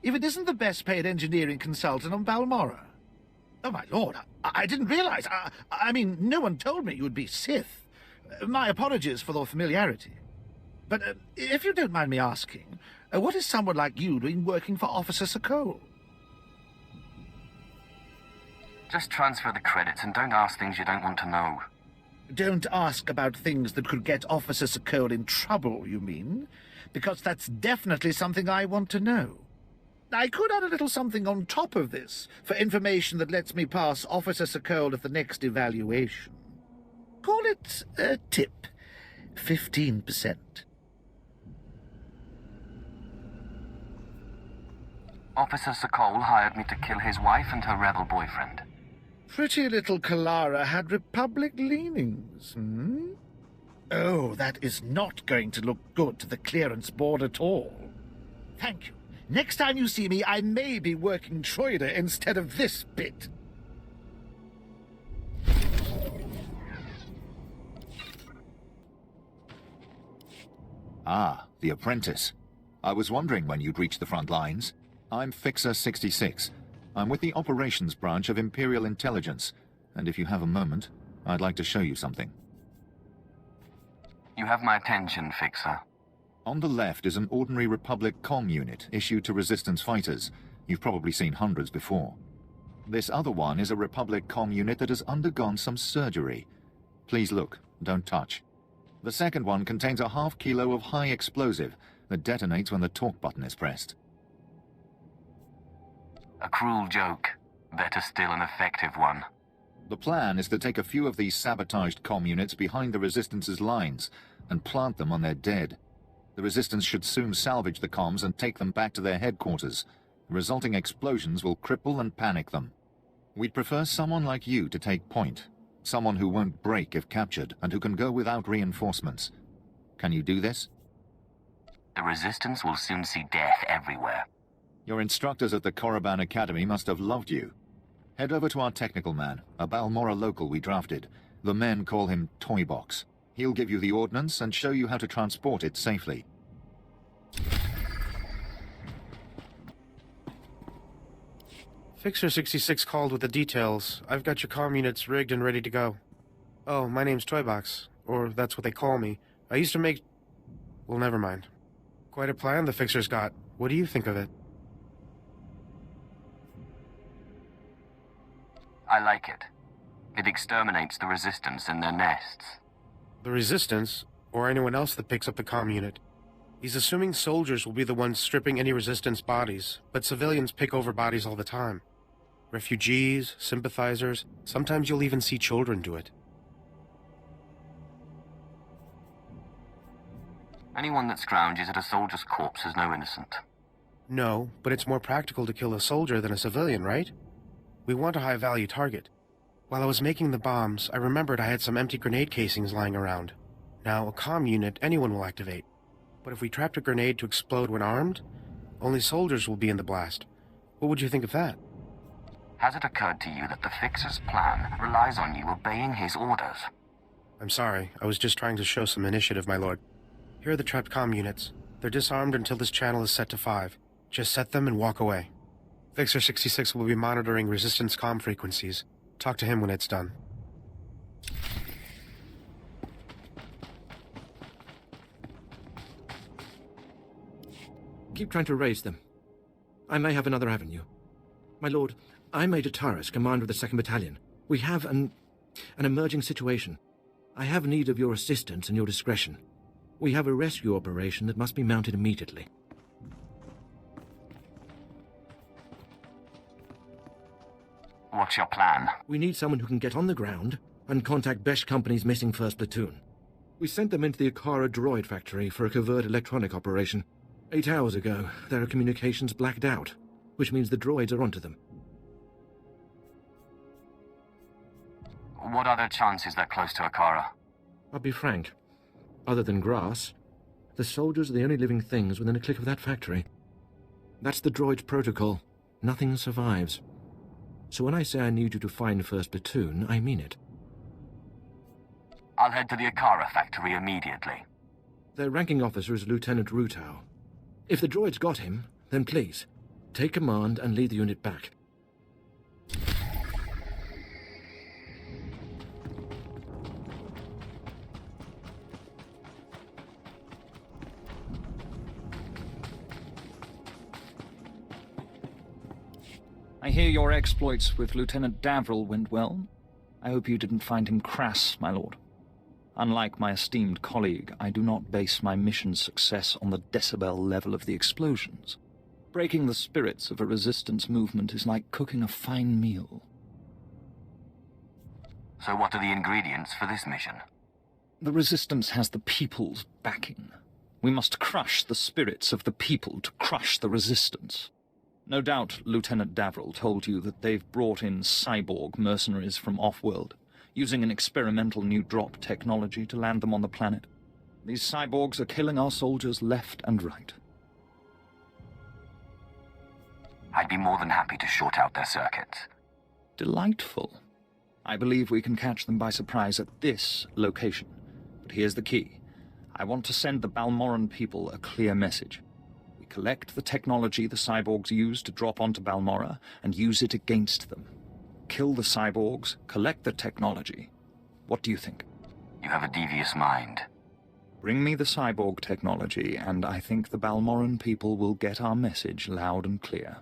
if it isn't the best-paid engineering consultant on Balmorra? Oh, my lord, I didn't realize. I mean, no one told me you would be Sith. My apologies for the familiarity. But if you don't mind me asking, what is someone like you doing working for Officer Sokoll? Just transfer the credits and don't ask things you don't want to know. Don't ask about things that could get Officer Sokoll in trouble, you mean? Because that's definitely something I want to know. I could add a little something on top of this, for information that lets me pass Officer Sokoll at the next evaluation. Call it a tip. 15%. Officer Sokoll hired me to kill his wife and her rebel boyfriend. Pretty little Kalara had Republic leanings, hmm? Oh, that is not going to look good to the clearance board at all. Thank you. Next time you see me, I may be working Droider instead of this bit. Ah, the apprentice. I was wondering when you'd reach the front lines. I'm Fixer 66. I'm with the operations branch of Imperial Intelligence, and if you have a moment, I'd like to show you something. You have my attention, Fixer. On the left is an ordinary Republic comm unit issued to Resistance fighters. You've probably seen hundreds before. This other one is a Republic comm unit that has undergone some surgery. Please look, don't touch. The second one contains a half kilo of high explosive that detonates when the talk button is pressed. A cruel joke. Better still, an effective one. The plan is to take a few of these sabotaged comm units behind the Resistance's lines and plant them on their dead. The Resistance should soon salvage the comms and take them back to their headquarters. The resulting explosions will cripple and panic them. We'd prefer someone like you to take point. Someone who won't break if captured and who can go without reinforcements. Can you do this? The Resistance will soon see death everywhere. Your instructors at the Korriban Academy must have loved you. Head over to our technical man, a Balmorra local we drafted. The men call him Toybox. He'll give you the ordnance and show you how to transport it safely. Fixer 66 called with the details. I've got your comm units rigged and ready to go. Oh, my name's Toybox, or that's what they call me. I used to make... Well, never mind. Quite a plan the Fixer's got. What do you think of it? I like it. It exterminates the Resistance in their nests. The Resistance, or anyone else that picks up the comm unit. He's assuming soldiers will be the ones stripping any Resistance bodies, but civilians pick over bodies all the time. Refugees, sympathizers, sometimes you'll even see children do it. Anyone that scrounges at a soldier's corpse is no innocent. No, but it's more practical to kill a soldier than a civilian, right? We want a high-value target. While I was making the bombs, I remembered I had some empty grenade casings lying around. Now, a comm unit anyone will activate. But if we trapped a grenade to explode when armed, only soldiers will be in the blast. What would you think of that? Has it occurred to you that the Fixer's plan relies on you obeying his orders? I'm sorry, I was just trying to show some initiative, my lord. Here are the trapped comm units. They're disarmed until this channel is set to 5. Just set them and walk away. Fixer 66 will be monitoring Resistance comm frequencies. Talk to him when it's done. Keep trying to raise them. I may have another avenue. My lord, I'm Major Taris, commander of the 2nd Battalion. We have an emerging situation. I have need of your assistance and your discretion. We have a rescue operation that must be mounted immediately. What's your plan? We need someone who can get on the ground and contact Besh Company's missing 1st Platoon. We sent them into the Akara droid factory for a covert electronic operation. 8 hours ago, their communications blacked out, which means the droids are onto them. What other chances they're close to Akara? I'll be frank. Other than grass, the soldiers are the only living things within a click of that factory. That's the droid's protocol. Nothing survives. So when I say I need you to find 1st Platoon, I mean it. I'll head to the Akara factory immediately. Their ranking officer is Lieutenant Rutau. If the droid's got him, then please, Take command and lead the unit back. I hear your exploits with Lieutenant Davril went well. I hope you didn't find him crass, my lord. Unlike my esteemed colleague, I do not base my mission's success on the decibel level of the explosions. Breaking the spirits of a resistance movement is like cooking a fine meal. So what are the ingredients for this mission? The resistance has the people's backing. We must crush the spirits of the people to crush the resistance. No doubt Lieutenant Davril told you that they've brought in cyborg mercenaries from off-world, using an experimental new drop technology to land them on the planet. These cyborgs are killing our soldiers left and right. I'd be more than happy to short out their circuits. Delightful. I believe we can catch them by surprise at this location. But here's the key. I want to send the Balmoran people a clear message. We collect the technology the cyborgs use to drop onto Balmora and use it against them. Kill the cyborgs, collect the technology. What do you think? You have a devious mind. Bring me the cyborg technology, and I think the Balmoran people will get our message loud and clear.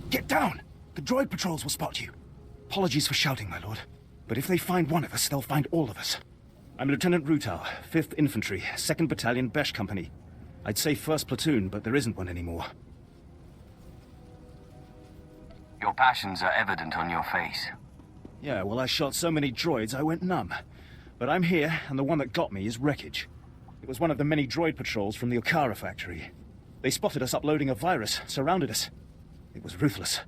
Get down! The droid patrols will spot you. Apologies for shouting, my lord. But if they find one of us, they'll find all of us. I'm Lieutenant Rutau, 5th Infantry, 2nd Battalion, Besh Company. I'd say 1st Platoon, but there isn't one anymore. Your passions are evident on your face. Yeah, well, I shot so many droids I went numb. But I'm here, and the one that got me is wreckage. It was one of the many droid patrols from the Okara factory. They spotted us uploading a virus, surrounded us. It was ruthless.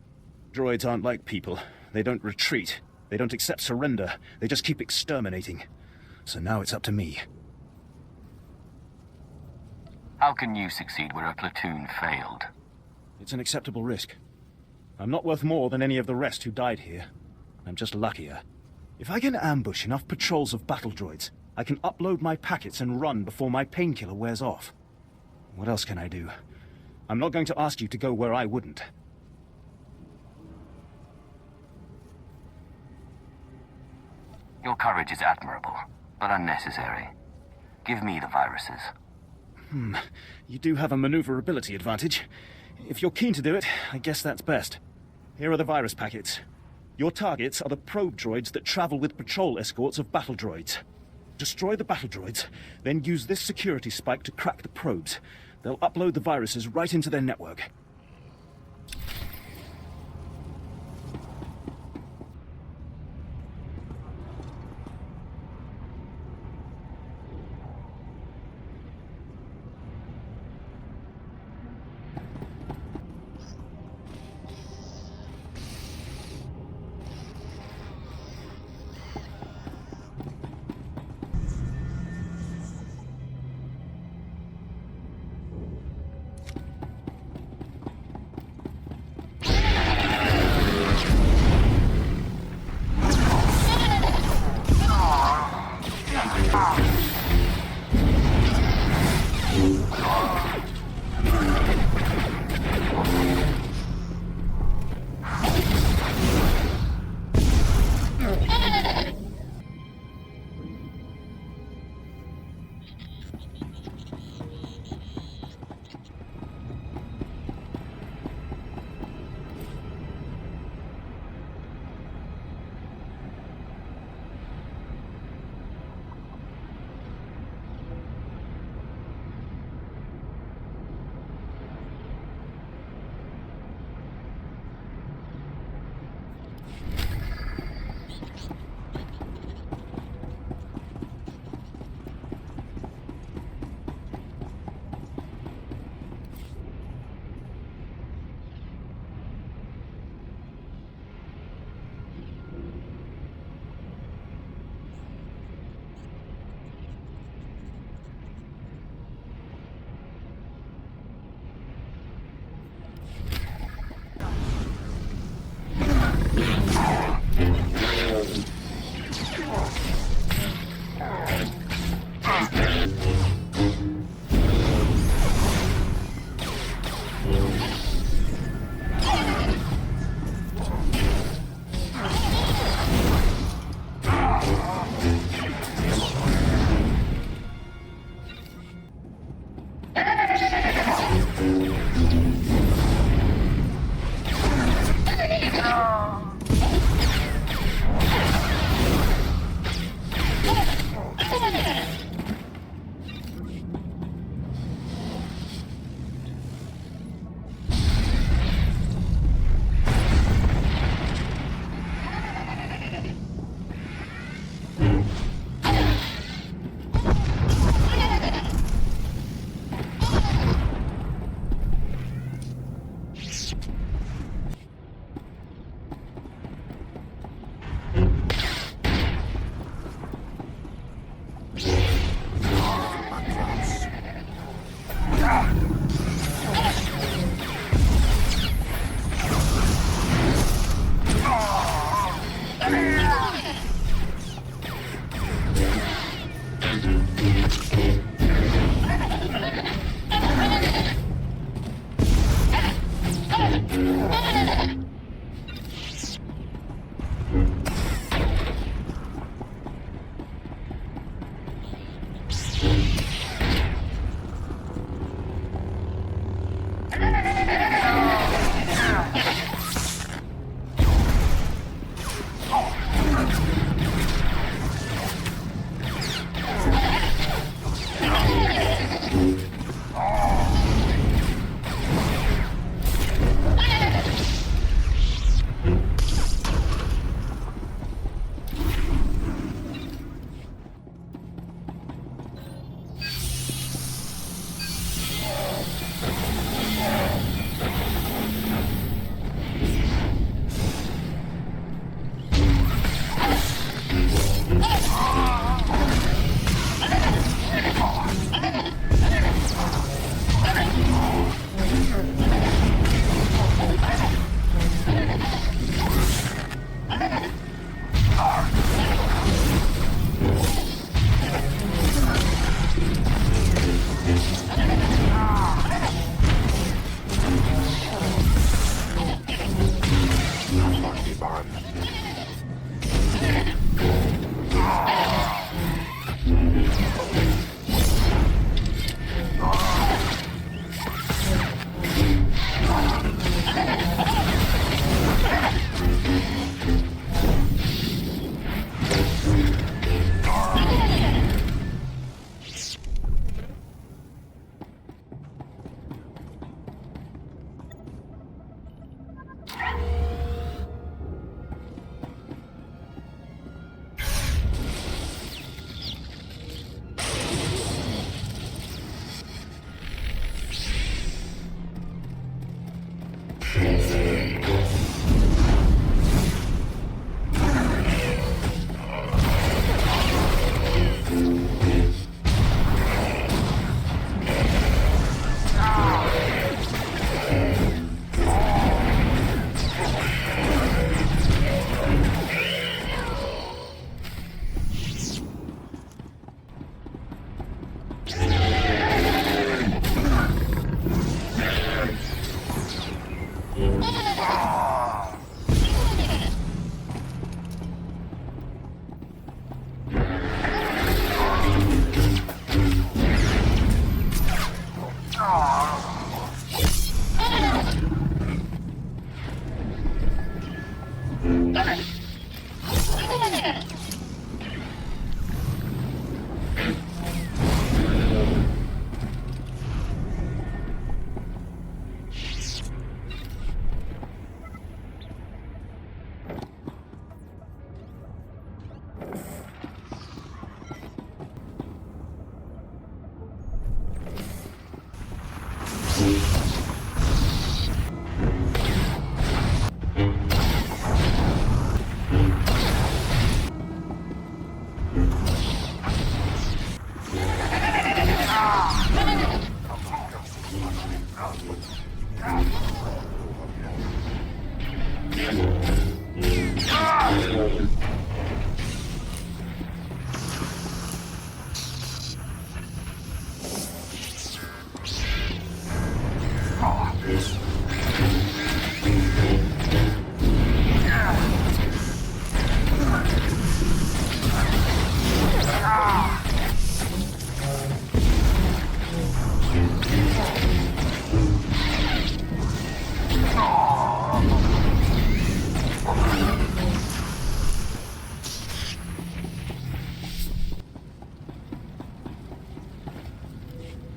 Droids aren't like people. They don't retreat. They don't accept surrender. They just keep exterminating. So now it's up to me. How can you succeed where a platoon failed? It's an acceptable risk. I'm not worth more than any of the rest who died here. I'm just luckier. If I can ambush enough patrols of battle droids, I can upload my packets and run before my painkiller wears off. What else can I do? I'm not going to ask you to go where I wouldn't. Your courage is admirable, but unnecessary. Give me the viruses. You do have a maneuverability advantage. If you're keen to do it, I guess that's best. Here are the virus packets. Your targets are the probe droids that travel with patrol escorts of battle droids. Destroy the battle droids, then use this security spike to crack the probes. They'll upload the viruses right into their network.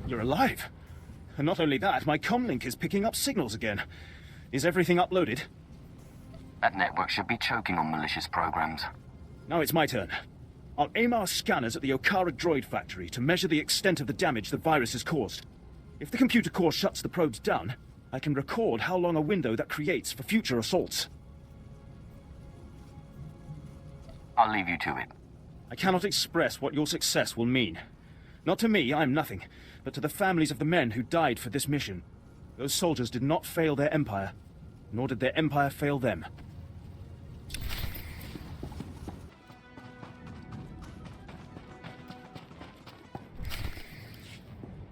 You're alive. And not only that, my comlink is picking up signals again. Is everything uploaded? That network should be choking on malicious programs. Now it's my turn. I'll aim our scanners at the Okara droid factory to measure the extent of the damage the virus has caused. If the computer core shuts the probes down, I can record how long a window that creates for future assaults. I'll leave you to it. I cannot express what your success will mean. Not to me, I'm nothing, but to the families of the men who died for this mission. Those soldiers did not fail their empire, nor did their empire fail them.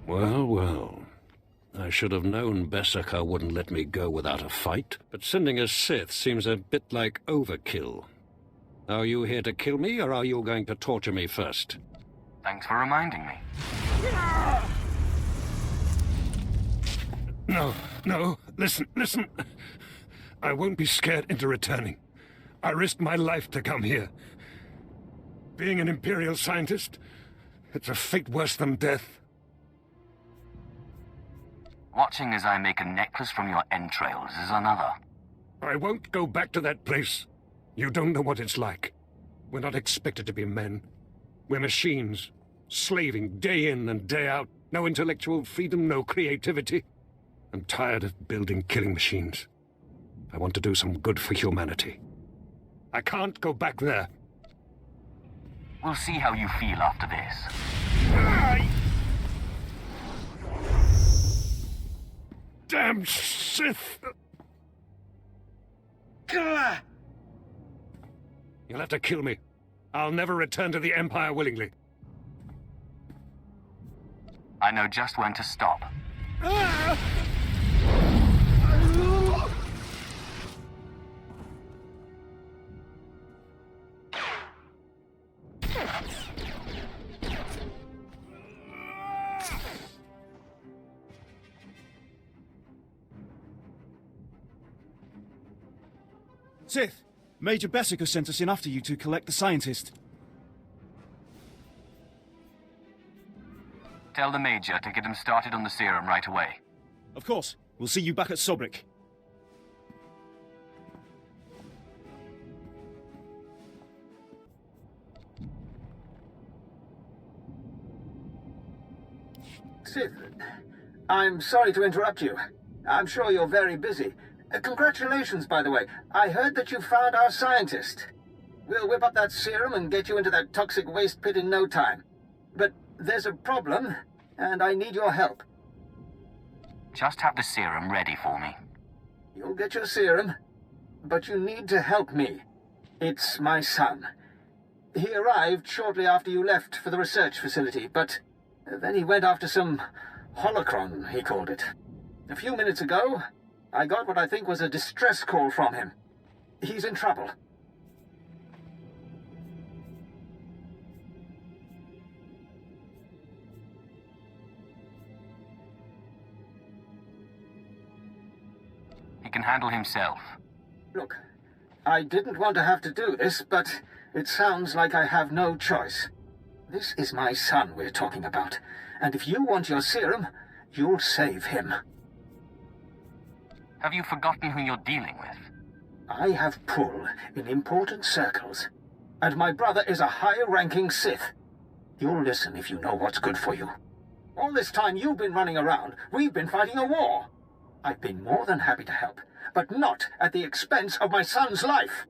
Well, well. I should have known Beskar wouldn't let me go without a fight, but sending a Sith seems a bit like overkill. Are you here to kill me, or are you going to torture me first? Thanks for reminding me. No, listen. I won't be scared into returning. I risked my life to come here. Being an Imperial scientist, it's a fate worse than death. Watching as I make a necklace from your entrails is another. I won't go back to that place. You don't know what it's like. We're not expected to be men. We're machines, slaving day in and day out. No intellectual freedom, no creativity. I'm tired of building killing machines. I want to do some good for humanity. I can't go back there. We'll see how you feel after this. Damn Sith! You'll have to kill me. I'll never return to the Empire willingly. I know just when to stop. Sith, Major Bessica sent us in after you to collect the scientist. Tell the Major to get him started on the serum right away. Of course. We'll see you back at Sobrik. Sith, I'm sorry to interrupt you. I'm sure you're very busy. Congratulations, by the way. I heard that you found our scientist. We'll whip up that serum and get you into that toxic waste pit in no time. But there's a problem, and I need your help. Just have the serum ready for me. You'll get your serum, but you need to help me. It's my son. He arrived shortly after you left for the research facility, but then he went after some holocron, he called it. A few minutes ago, I got what I think was a distress call from him. He's in trouble. He can handle himself. Look, I didn't want to have to do this, but it sounds like I have no choice. This is my son we're talking about, and if you want your serum, you'll save him. Have you forgotten who you're dealing with? I have pull in important circles, and my brother is a high-ranking Sith. You'll listen if you know what's good for you. All this time you've been running around, we've been fighting a war. I've been more than happy to help, but not at the expense of my son's life.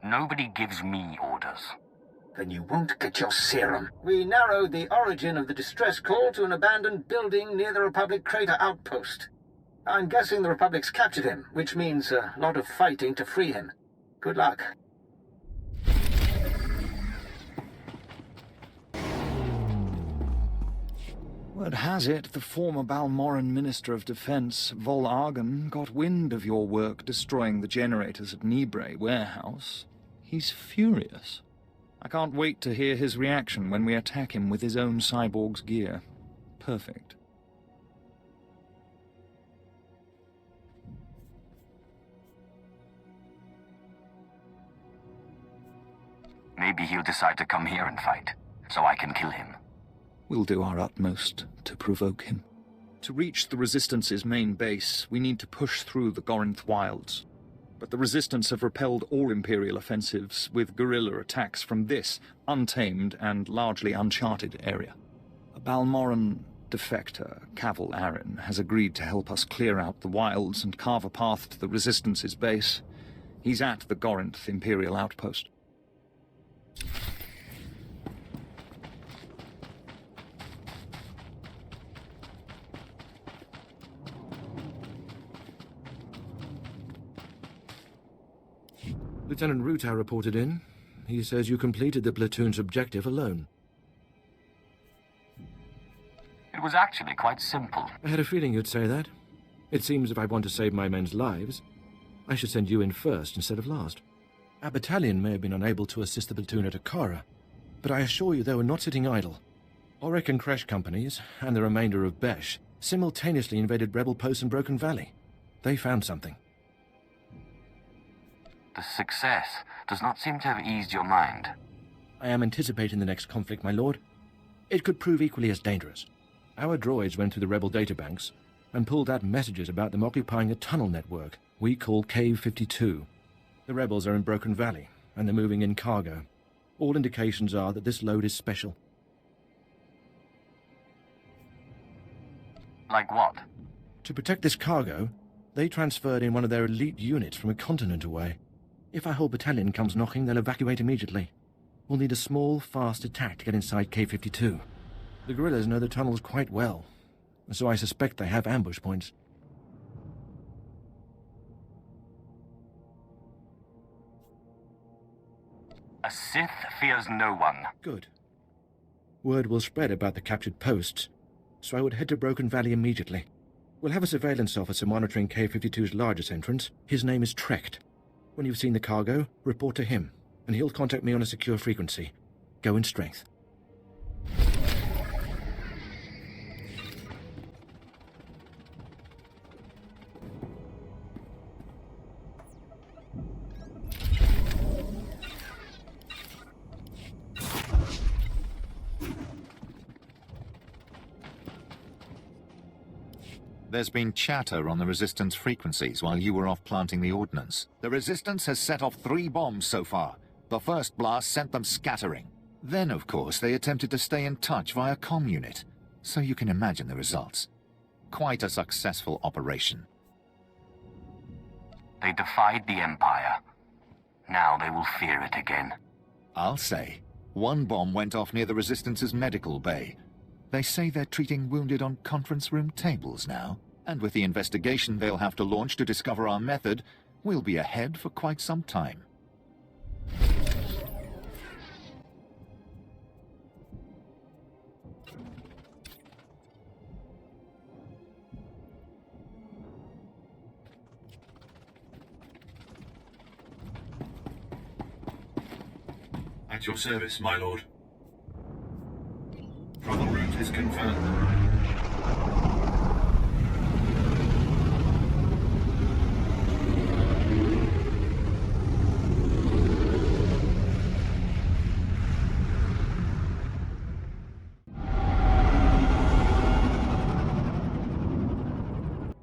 Nobody gives me orders. Then you won't get your serum. We narrowed the origin of the distress call to an abandoned building near the Republic crater outpost. I'm guessing the Republic's captured him, which means a lot of fighting to free him. Good luck. Word has it, the former Balmoran Minister of Defense, Vol Argon, got wind of your work destroying the generators at Nibre warehouse. He's furious. I can't wait to hear his reaction when we attack him with his own cyborg's gear. Perfect. Maybe he'll decide to come here and fight, so I can kill him. We'll do our utmost to provoke him. To reach the Resistance's main base, we need to push through the Gorinth wilds. But the Resistance have repelled all Imperial offensives with guerrilla attacks from this untamed and largely uncharted area. A Balmoran defector, Cavil Aren, has agreed to help us clear out the wilds and carve a path to the Resistance's base. He's at the Gorinth Imperial outpost. Lieutenant Ruta reported in. He says you completed the platoon's objective alone. It was actually quite simple. I had a feeling you'd say that. It seems if I want to save my men's lives, I should send you in first instead of last. Our battalion may have been unable to assist the platoon at Akara, but I assure you they were not sitting idle. Auric and Kresh companies, and the remainder of Besh, simultaneously invaded rebel posts in Broken Valley. They found something. The success does not seem to have eased your mind. I am anticipating the next conflict, my lord. It could prove equally as dangerous. Our droids went through the rebel databanks and pulled out messages about them occupying a tunnel network we call Cave 52. The rebels are in Broken Valley, and they're moving in cargo. All indications are that this load is special. Like what? To protect this cargo, they transferred in one of their elite units from a continent away. If our whole battalion comes knocking, they'll evacuate immediately. We'll need a small, fast attack to get inside K-52. The guerrillas know the tunnels quite well, so I suspect they have ambush points. A Sith fears no one. Good. Word will spread about the captured posts, so I would head to Broken Valley immediately. We'll have a surveillance officer monitoring K-52's largest entrance. His name is Trecht. When you've seen the cargo, report to him, and he'll contact me on a secure frequency. Go in strength. There's been chatter on the Resistance frequencies while you were off planting the ordnance. The Resistance has set off 3 bombs so far. The first blast sent them scattering. Then, of course, they attempted to stay in touch via comm unit. So you can imagine the results. Quite a successful operation. They defied the Empire. Now they will fear it again. I'll say. 1 bomb went off near the Resistance's medical bay. They say they're treating wounded on conference room tables now. And with the investigation they'll have to launch to discover our method, we'll be ahead for quite some time. At your service, my lord. Travel route is confirmed.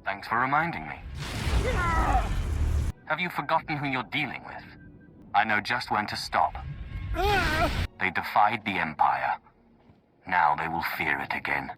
Thanks for reminding me. Have you forgotten who you're dealing with? I know just when to stop. They defied the Empire. Now they will fear it again.